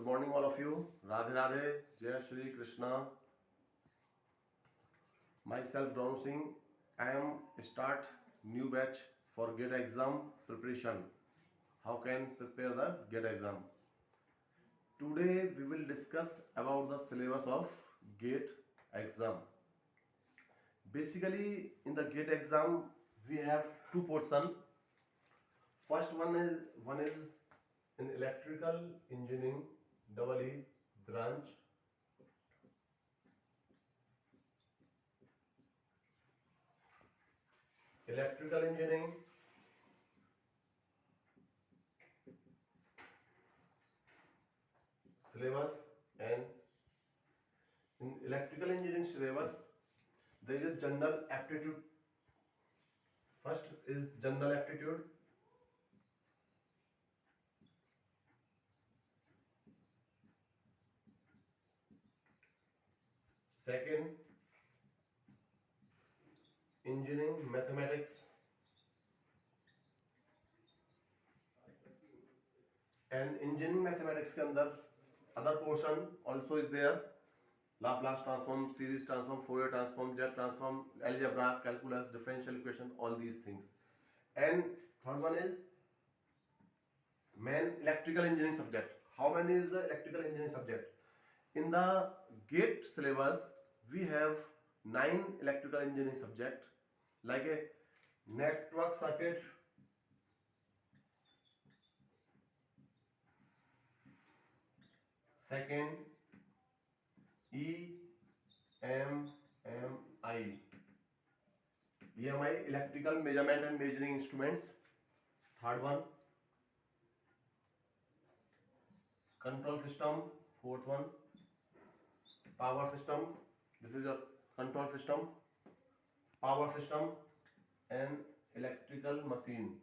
Good morning, all of you. Radhe Radhe, Jai Shri Krishna. Myself, Don Singh. I am start new batch for GATE exam preparation. How can prepare the GATE exam? Today we will discuss about the syllabus of GATE exam. Basically, in the GATE exam, we have two portions. First one is in electrical engineering double E branch. Electrical engineering syllabus, and in electrical engineering syllabus there is a general aptitude. First is general aptitude, second engineering mathematics, and engineering mathematics के अंदर other portion also is there. Laplace transform, series transform, Fourier transform, jet transform, algebra, calculus, differential equation, all these things. And third one is main electrical engineering subject. How many is the electrical engineering subject? In the GATE syllabus, we have 9 electrical engineering subject, like a network circuit, second EMI, electrical measurement and measuring instruments. Third one control system. Fourth one power system. This is your control system, power system, and electrical machine.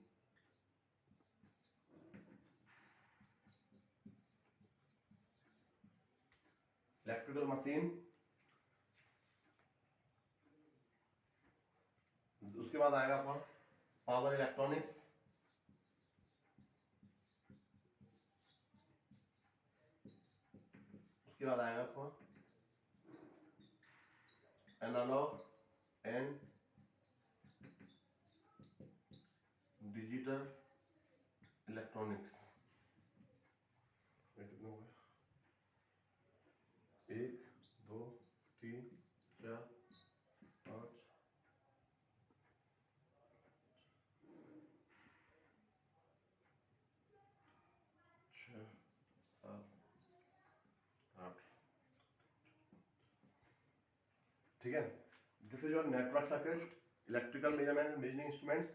Electrical machine. उसके बाद आएगा आपका power electronics, उसके बाद आएगा आपका analogue and digital electronics. कितने हो गए? 1 2 3 4 5 6 7 8. ठीक है. This is your network circuit, electrical measurement measuring instruments,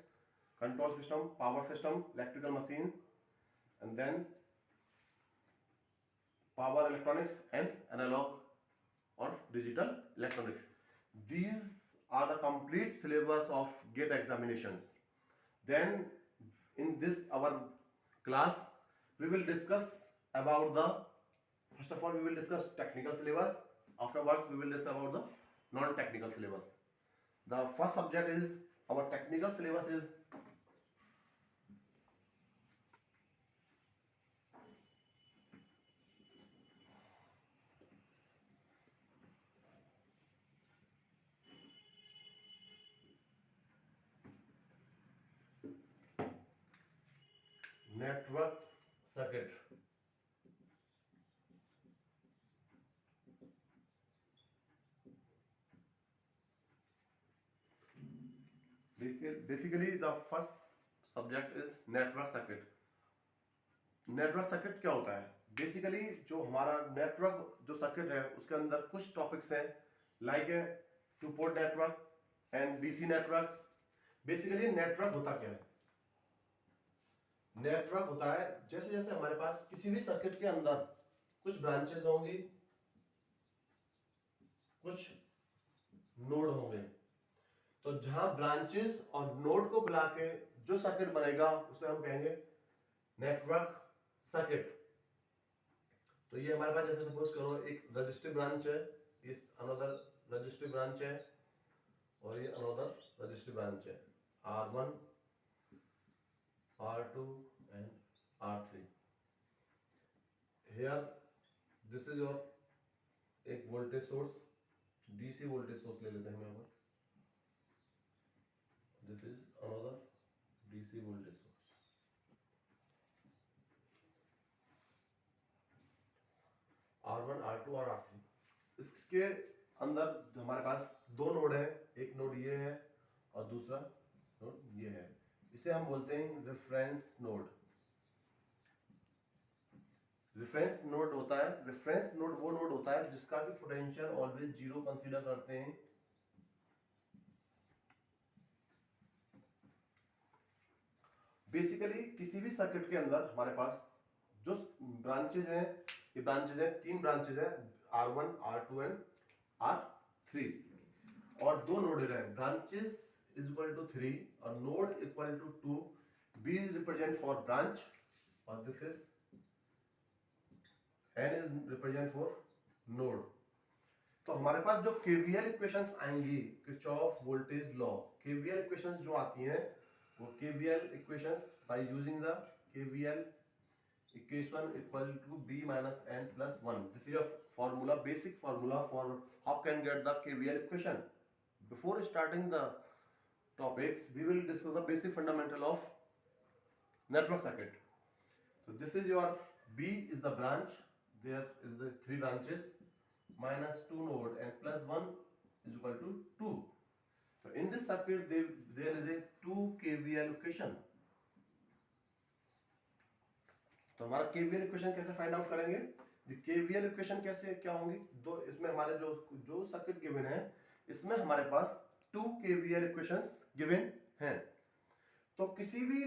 control system, power system, electrical machine, and then power electronics and analog or digital electronics. These are the complete syllabus of GATE examinations. Then in this our class we will discuss about the, first of all we will discuss technical syllabus. Afterwards we will discuss about the non-technical syllabus. The first subject is our technical syllabus is network circuit. Basically the first subject is network circuit. Network circuit क्या होता है? Basically जो हमारा network जो circuit है उसके अंदर कुछ टॉपिक्स हैं, लाइक है two port network and DC network. Basically network होता क्या है? नेटवर्क होता है जैसे जैसे हमारे पास किसी भी सर्किट के अंदर कुछ ब्रांचेस होंगी, कुछ नोड होंगे, तो जहां ब्रांचेस और नोड को मिला के जो सर्किट बनेगा उसे हम कहेंगे नेटवर्क सर्किट. तो ये हमारे पास जैसे सपोज करो एक रजिस्टिव ब्रांच है, इस अनदर रजिस्टिव ब्रांच है, और ये अनदर रजिस्टिव ब्रांच है, R1 R2 and R3. Here this is your एक voltage source, DC voltage source ले लेते हैं हम यहाँ पर। This is another DC voltage source. R1, R2 और R3। इसके अंदर हमारे पास दो नोड है, एक नोड ये है और दूसरा नोड ये है। इसे हम बोलते हैं रेफरेंस नोड। रेफरेंस नोड होता है, रेफरेंस नोड वो नोड होता है जिसका कि पोटेंशियल ऑलवेज जीरो कंसीडर करते हैं। बेसिकली किसी भी सर्किट के अंदर हमारे पास जो ब्रांचेस हैं, ये ब्रांचेस हैं, तीन ब्रांचेस हैं, R1, R2 एंड R3, और दो नोड है। ब्रांचेस इज इक्वल टू 3 और node equal to 2। B is represent for branch और this is N is represent for node. तो हमारे पास जो KVL इक्वेशंस आएंगी, Kirchhoff voltage law, KVL equations जो आती हैं वो KVL equations by using the KVL equation equal to B minus N plus 1. This is a formula, basic formula for how can get the KVL equation. Before starting the topics, we will discuss the basic fundamental of network circuit. So this is your B is the branch, there is the three branches, minus 2 node and plus 1 is equal to 2. So in this circuit there is a 2 KVL equation. तो हमारा KVL equation कैसे find out करेंगे? KVL equation कैसे क्या होंगी? दो इसमें हमारे जो सर्किट गिवन है, इसमें हमारे पास 2 KVL इक्वेशंस गिवन हैं। तो किसी भी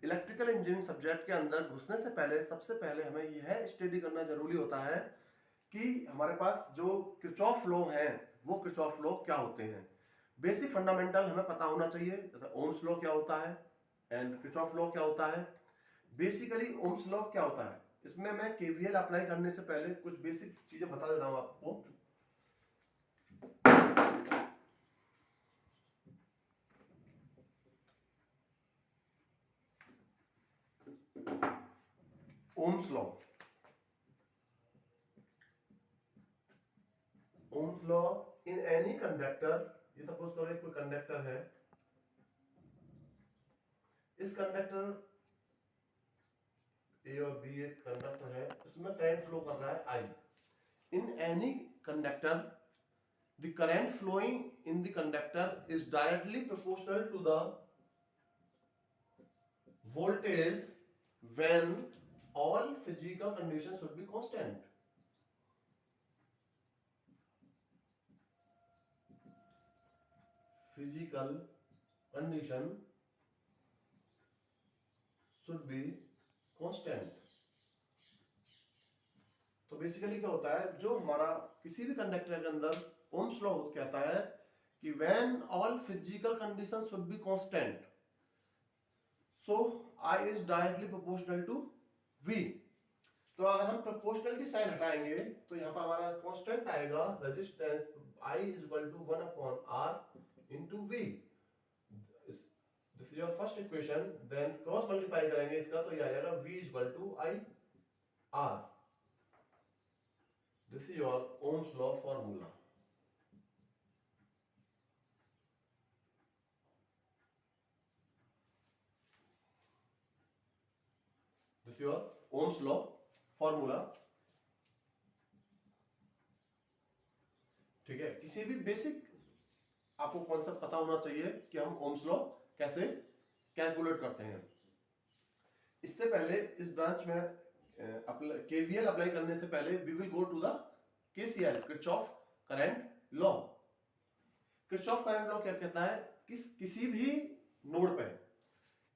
इलेक्ट्रिकल इंजीनियरिंग सब्जेक्ट के अंदर घुसने से पहले सबसे पहले हमें यह स्टडी करना जरूरी होता है कि हमारे पास जो किरचॉफ लॉ है वो किरचॉफ लॉ क्या होते हैं। बेसिक फंडामेंटल हमें पता होना चाहिए, जैसे ओम्स लॉ क्या होता है एंड किरचॉफ लॉ क्या होता है। बेसिकली ओम्स लॉ क्या होता है, इसमें मैं KVL अप्लाई करने से पहले कुछ बेसिक चीजें बता देता हूं आपको। Ohm's law, Ohm's law in any conductor, ये सपोज करो कोई कंडक्टर है, इस कंडक्टर ए और बी एक कंडक्टर है, इसमें करंट फ्लो कर रहा है I. In any conductor the current flowing in the conductor is directly proportional to the voltage when all physical conditions should be constant. Physical condition should be constant. तो basically क्या होता है, जो हमारा किसी भी कंडक्टर के अंदर ओम्स लॉ कहता है कि when all physical conditions should be constant, so I is directly proportional to V. तो अगर हम प्रोपोर्शनलिटी साइन हटाएंगे तो यहाँ पर हमारा कांस्टेंट आएगा resistance I is equal to 1 upon R into V. This is your first equation. Then cross multiply करेंगे इसका तो ये आएगा V is equal to I R. This is your Ohm's law formula. This is your Ohm's law formula. ठीक है, किसी भी basic आपको कॉन्सेप्ट पता होना चाहिए कि हम ओम्स लॉ कैसे कैलकुलेट करते हैं। इससे पहले इस ब्रांच में KVL अप्लाई करने से पहले we will go to the KCL, Kirchhoff current law. Kirchhoff current law क्या कहता है, किसी भी नोड पे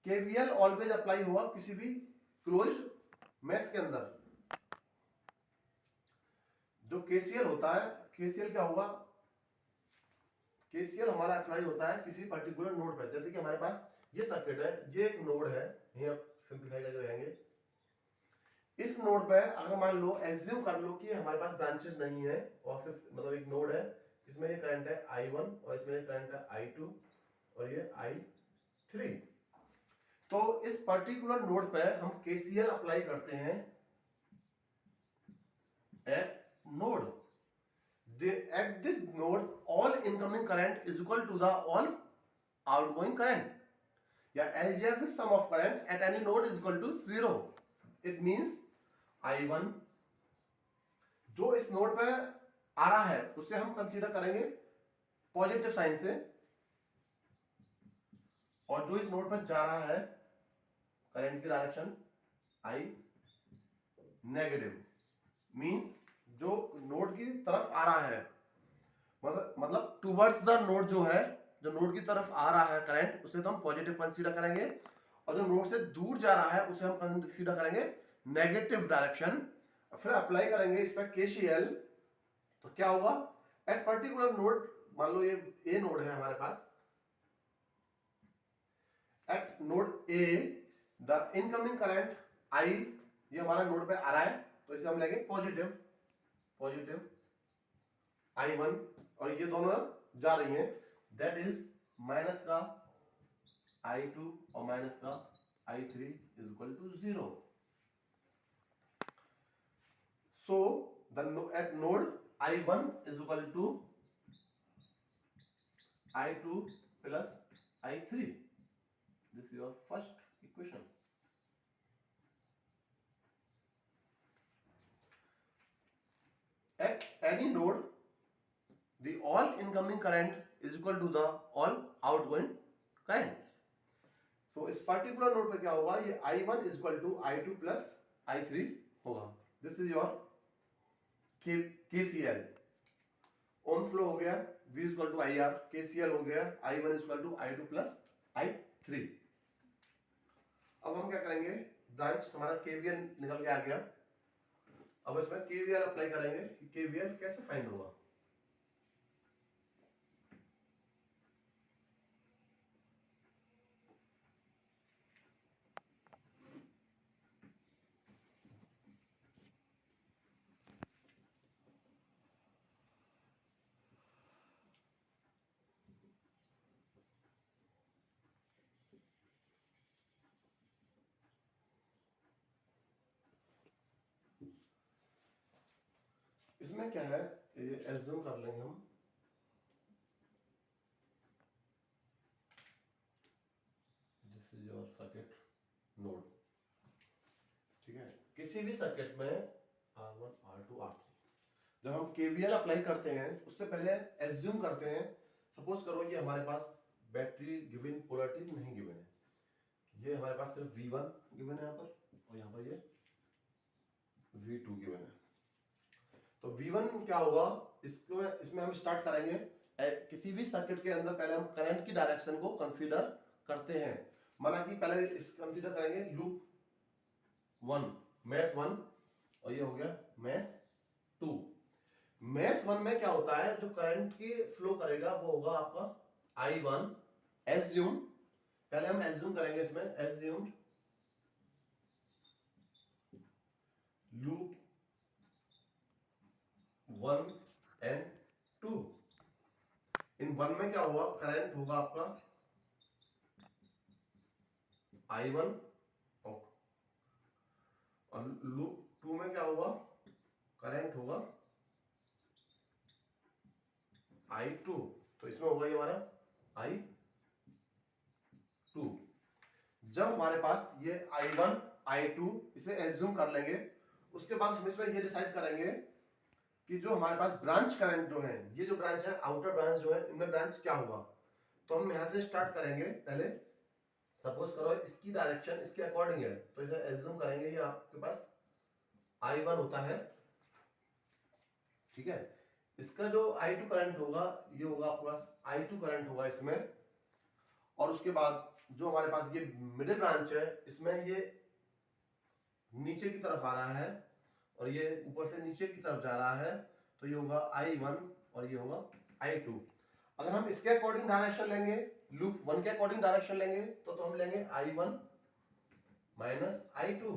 KVL ऑलवेज अप्लाई हुआ किसी भी क्लोज्ड मेश के अंदर। जो KCL होता है, KCL क्या होगा, KCL हमारा अप्लाई होता है किसी पर्टिकुलर नोड पे। जैसे कि हमारे पास ये सर्किट है, ये एक नोड है, ये आप सिंपलीफाई करके देखेंगे। इस नोड पे अगर मान लो एज्यूम कर लो कि हमारे पास ब्रांचेस नहीं है और सिर्फ मतलब एक नोड है, इसमें ये करंट है I1 और इसमें ये करंट है I2 और ये I3। तो इस पर्टिकुलर नोड पे हम KCL अप्लाई करते हैं at node. At this node, all incoming current is equal to the all outgoing current. Yeah, algebraic sum of current at any node is equal to 0. It means I1 जो इस node पे आ रहा है उसे हम consider करेंगे positive sign से, और जो इस नोड पर जा रहा है करंट की डायरेक्शन I नेगेटिव, मींस जो नोड की तरफ आ रहा है, मतलब टुवर्ड्स द नोड जो है, जो नोड की तरफ आ रहा है करंट, उसे तो हम पॉजिटिव कंसीडर करेंगे, और जो नोड से दूर जा रहा है उसे हम कंसीडर करेंगे नेगेटिव डायरेक्शन। फिर अप्लाई करेंगे इस पर KCL, तो क्या होगा, एट पर्टिकुलर नोड, मान लो ये ए नोड है हमारे पास, at node A the incoming current I, ये हमारा नोड पे आ रहा है तो इसे हम लेंगे पॉजिटिव I1, और ये दोनों जा रही हैं, दैट इज माइनस का I2 और माइनस का I3 is equal to 0. So at node I1 is equal to I2 plus I3. This is your first equation. At any node, the all incoming current is equal to the all outgoing current. So इस particular node पे क्या होगा, ये I1 is equal to I2 plus I3 होगा. This is your KCL. Ohm's law हो गया, V is equal to IR, KCL हो गया, I1 is equal to I2 plus I3. अब हम क्या करेंगे, ब्रांच हमारा KVL निकल के आ गया, अब इसमें KVL अप्लाई करेंगे कि KVL कैसे फाइंड होगा. इसमें क्या है, ये एज्यूम कर लेंगे हम, this is your circuit node. ठीक है, किसी भी सर्किट में R1 R2 R3 जब हम KVL अप्लाई करते हैं उससे पहले एज्यूम करते हैं, सपोज करो ये हमारे पास बैटरी गिवन पोलैरिटी नहीं गिवन है, ये हमारे पास सिर्फ V1 गिवन है यहाँ पर, और यहाँ पर ये V2 गिवन है. तो V1 क्या होगा, इसमें हम स्टार्ट करेंगे, किसी भी सर्किट के अंदर पहले हम करंट की डायरेक्शन को कंसीडर करते हैं. माना कि पहले इस कंसीडर करेंगे लूप 1, मेश 1, और ये हो गया मेश 2. मेश 1 में क्या होता है, जो करंट की फ्लो करेगा वो होगा आपका I1. एज्यूम, पहले हम एज्यूम करेंगे इसमें, एज्यूम लूप 1 एंड 2. इन 1 में क्या होगा, करंट होगा आपका I1, और लूप 2 में क्या होगा, करंट होगा I2. तो इसमें होगा ये हमारा I2. जब हमारे पास ये I1 I2, इसे एज्यूम कर लेंगे, उसके बाद हम इसमें ये डिसाइड करेंगे कि जो हमारे पास ब्रांच करंट जो है, ये जो ब्रांच है, आउटर ब्रांच जो है, इनमें ब्रांच क्या होगा. तो हम यहां से स्टार्ट करेंगे, पहले सपोज करो इसकी डायरेक्शन इसके अकॉर्डिंग है, तो इसे एज्यूम करेंगे ये आपके पास I1 होता है. ठीक है, इसका जो I2 करंट होगा, ये होगा आपके पास I2 करंट होगा इसमें, और उसके बाद जो हमारे पास ये मिडिल ब्रांच है, इसमें ये नीचे की तरफ आ रहा है और ये ऊपर से नीचे की तरफ जा रहा है, तो ये होगा I1 और ये होगा I2. अगर हम इसके अकॉर्डिंग डायरेक्शन लेंगे, लूप 1 के अकॉर्डिंग डायरेक्शन लेंगे, तो हम लेंगे I1 माइनस I2,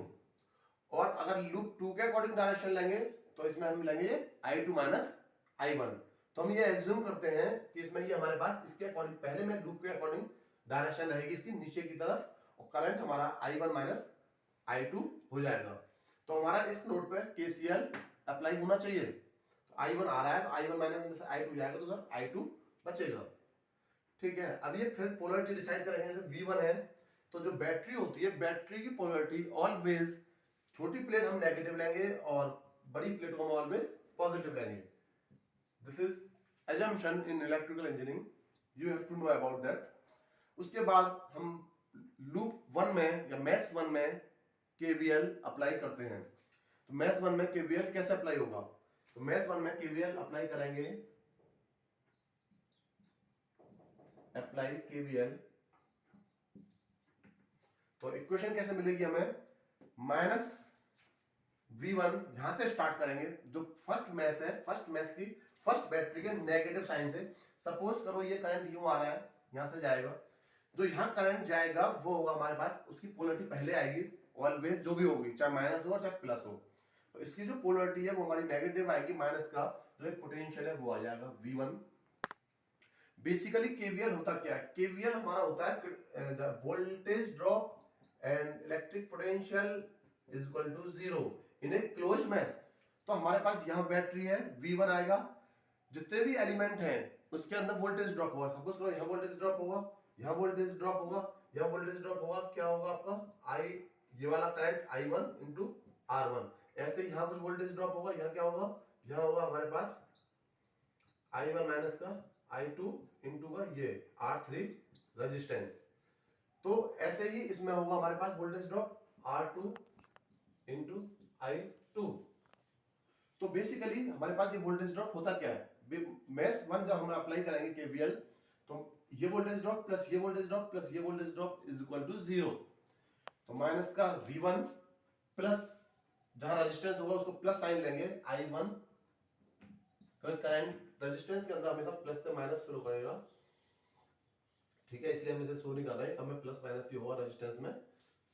और अगर लूप 2 के अकॉर्डिंग डायरेक्शन लेंगे तो इसमें हम लेंगे I2 माइनस I1. तो हम ये एज्यूम करते हैं कि इसमें ये हमारे पास इसके अकॉर्डिंग, पहले में लूप के अकॉर्डिंग डायरेक्शन रहेगी इसकी नीचे की तरफ, और करंट हमारा I1 माइनस I2 हो जाएगा. तो हमारा इस नोड पे KCL अप्लाई होना चाहिए। तो I1 आ रहा है तो I1 माइनस I2 जाएगा तो सर I2 बचेगा। ठीक है, अब ये फिर पोलरिटी डिसाइड करेंगे। जैसे V1 है तो जो बैटरी होती है, बैटरी की पोलरिटी ऑलवेज, छोटी प्लेट हम नेगेटिव लेंगे और बड़ी प्लेट को हम ऑलवेज पॉजिटिव लेंगे। This is assumption in electrical engineering, you have to know about that। उसके बाद हम लूप 1 में या मैश 1 में KVL अप्लाई करते हैं। तो मैश 1 में KVL कैसे अप्लाई होगा? तो मैश 1 में KVL अप्लाई करेंगे, अप्लाई KVL। तो इक्वेशन कैसे मिलेगी हमें? माइनस V1 यहां से स्टार्ट करेंगे, जो फर्स्ट मैश है, फर्स्ट मैश की फर्स्ट बैटरी के नेगेटिव साइन से। सपोज करो ये करंट यूं आ रहा है, यहां से जाएगा, जो यहां करंट जाएगा वो होगा हमारे पास, उसकी पोलरिटी पहले आएगी ऑलवेज, जो भी होगी, चाहे माइनस हो चाहे प्लस हो। तो इसकी जो पोलरिटी है वो हमारी नेगेटिव आएगी, माइनस का जो एक पोटेंशियल है वो आ जाएगा V1। बेसिकली केवीएल होता क्या है? केवीएल हमारा होता है the voltage drop and electric potential is equal to 0 in a closed mesh. तो हमारे पास यहाँ बैटरी है, V1 आएगा, जितने भी एलिमेंट हैं उसके अंदर वोल्टेज ड्रॉप होगा। सपोज करो यहाँ वोल्टेज ड्रॉप होगा, यहाँ वोल्टेज ड्रॉप होगा, यहाँ वोल्टेज ड्रॉप होगा, क्या होगा आपका ये वाला करंट I1 इंटू R1। ऐसे यहाँ कुछ वोल्टेज ड्रॉप होगा, यहाँ क्या होगा, यहाँ होगा हमारे पास I1 माइनस का I2 इंटू का ये R3 रेजिस्टेंस। तो ऐसे ही इसमें होगा हमारे पास voltage drop R2 into I2। तो बेसिकली हमारे पास ये वोल्टेज ड्रॉप होता क्या है? मैश 1 जब हम अप्लाई करेंगे KVL, तो ये वोल्टेज ड्रॉप प्लस ये वोल्टेज ड्रॉप प्लस ये voltage drop is equal to 0। तो माइनस का V1 प्लस जहां रेजिस्टेंस होगा उसको प्लस साइन लेंगे I1, क्योंकि करंट रेजिस्टेंस के अंदर हमेशा प्लस से माइनस फ्लो करेगा। ठीक है, इसलिए हम इसे शो नहीं कर रहे हैं, सब में प्लस माइनस ही होगा रेजिस्टेंस में।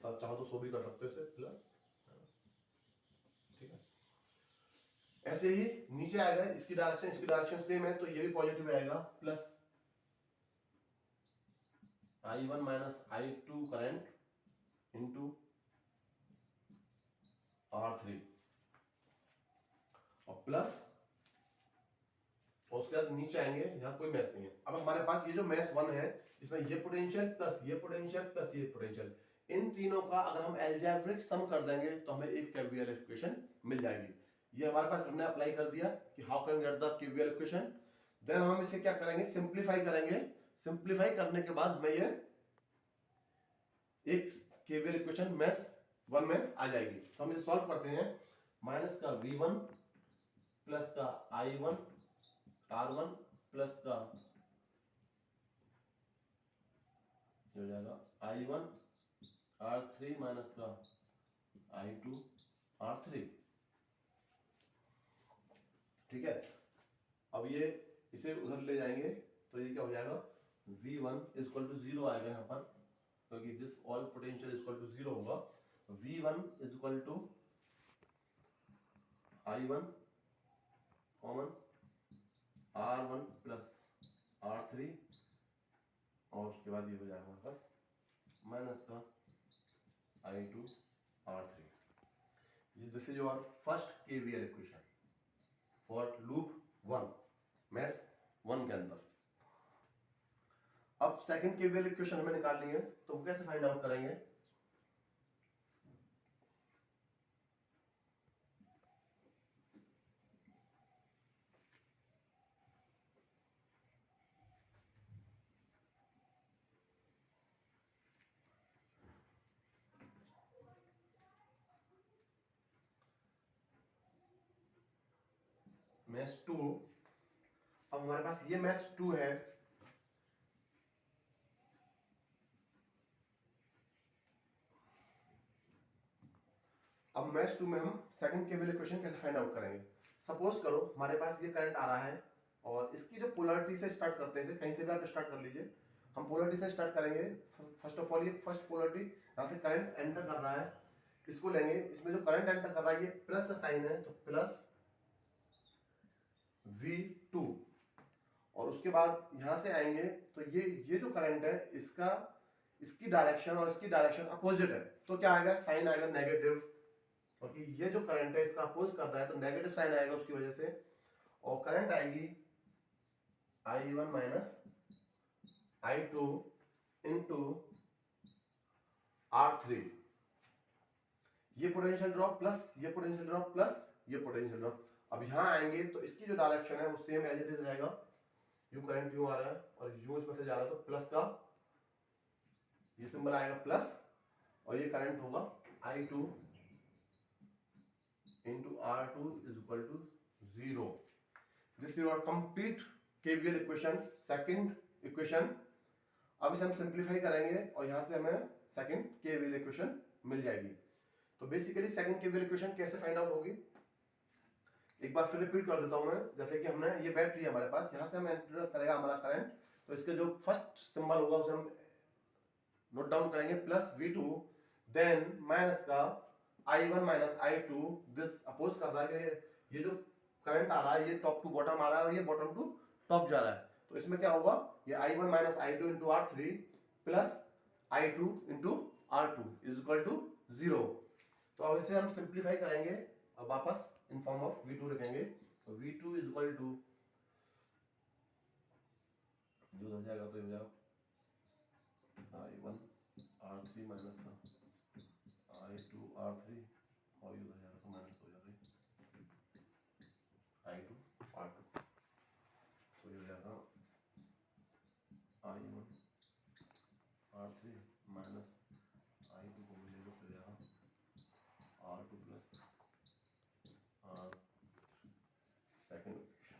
सब चाहो तो शो भी कर सकते हो इसे प्लस। ठीक है, ऐसे ही नीचे आएगा, इसकी डायरेक्शन सेम है, तो ये भी पॉजिटिव आएगा, plus I1 minus I2 current into R3 और प्लस, और उसके बाद नीचे आएंगे, यहाँ कोई मैश नहीं है। अब हमारे पास ये जो मैश 1 है, इसमें ये पोटेंशियल प्लस ये पोटेंशियल प्लस ये पोटेंशियल, इन तीनों का अगर हम अलजेब्रिक सम कर देंगे तो हमें एक KVL इक्वेशन मिल जाएगी। ये हमारे पास हमने अप्लाई कर दिया कि how can get the KVL equation. Then हम इसे क्या करेंगे, सिंप्लीफाई करेंगे। सिंप्लीफाई करने के बाद हमें ये एक KVL इक्वेशन मैश 1 में आ जाएगी। तो हम इसे सॉल्व करते हैं। माइनस का V1 प्लस का I1 R1 प्लस का हो जाएगा I1 R3 माइनस का I2 R3। ठीक है, अब ये इसे उधर ले जाएंगे तो ये क्या हो जाएगा, V1 इज इक्वल टू 0 आएगा यहाँ पर, क्योंकि this all potential is equal to 0 होगा। V1 is equal to I1 common R1 plus R3, और उसके बाद ये हो जाएगा बस माइनस का I2 R3। This is your first KVL equation for loop 1 mesh 1 के अंदर। अब सेकंड KVL इक्वेशन हमें निकालनी है, तो कैसे फाइंड आउट करेंगे? मैश 2, अब हमारे पास ये मैश 2 है, अब मैश 2 में हम सेकंड KVL इक्वेशन कैसे फाइंड आउट करेंगे? सपोज करो हमारे पास ये करंट आ रहा है और इसकी जो पोलरिटी से स्टार्ट करते हैं, कहीं से भी आप स्टार्ट कर लीजिए, हम पोलरिटी से स्टार्ट करेंगे। फर्स्ट ऑफ ऑल ये फर्स्ट पोलरिटी, यहाँ से करंट एंटर कर रहा है, इसको लेंगे। इसमें जो करंट एंटर कर रहा है ये प्लस का साइन है, तो प्लस V2, और उसके बाद यहां से आएंगे तो ये जो करंट है इसकी डायरेक्शन और इसकी डायरेक्शन अपोजिट है, तो क्या आएगा, साइन आएगा नेगेटिव। क्योंकि ये जो करंट है इसका अपोज कर रहा है तो नेगेटिव साइन आएगा उसकी वजह से, और करंट आएगी I1 minus I2 into R3। ये पोटेंशियल ड्रॉप प्लस ये पोटेंशियल ड्रॉप प्लस ये पोटेंशियल ड्रॉप। अब यहाँ आएंगे तो इसकी जो डायरेक्शन है वो सेम एज इट इज रहेगा, यू करंट यू आ रहा है और यू इसमें से जा रहा है तो प्लस का ये सिंबल आएगा प्लस, और ये करंट होगा I2 into R2 is equal to 0। This is your complete KVL equation, second equation। अब इसे हम सिंप्लीफाई करेंगे और यहाँ से हमें सेकंड KVL इक्वेशन मिल जाएगी। तो बेसिकली सेकंड KVL इक्वेशन कैसे फाइंड आउट होगी, एक बार फिर रिपीट कर देता हूं मैं। जैसे कि हमने ये बैटरी है हमारे पास, यहाँ से हम एंटर करेगा हमारा करंट, तो इसके जो फर्स्ट सिंबल होगा उसे हम नोट डाउन करेंगे प्लस V2, देन माइनस का I1 minus I2। This oppose कर रहा है कि ये जो करंट आ रहा है ये टॉप टू बॉटम आ रहा है और ये बॉटम टू टॉप जा रहा है, तो इसमें क्या होगा, ये I1 minus I2 into R3 plus I2 into R2 is equal to 0। तो अब इसे हम सिंप्लीफाई करेंगे, अब वापस इन फॉर्म ऑफ V2 लिखेंगे, तो V2 इज इक्वल टू जो हो जाएगा तो हो जाएगा I1 R3 माइनस का I2 R3 और ये हो जाएगा तो माइनस हो जाएगा I2 R2, तो ये हो जाएगा I1 R3 माइनस I2 को मिलेगा तो जाएगा R2 plus R second equation।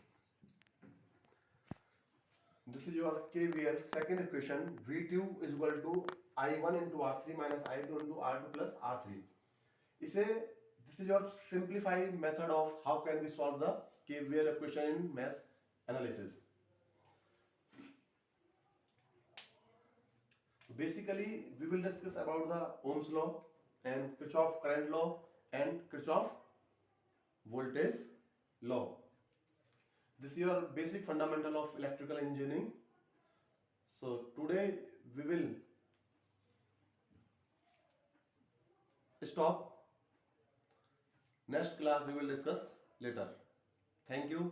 This is your KVL second equation। V2 is equal to I1 into R3 minus I2 into R2 plus R3। इसे this is your simplified method of how can we solve the KVL equation in mesh analysis। Basically we will discuss about the Ohm's law and Kirchhoff current law and Kirchhoff voltage law। This is your basic fundamental of electrical engineering। So today we will stop, next class we will discuss later। Thank you।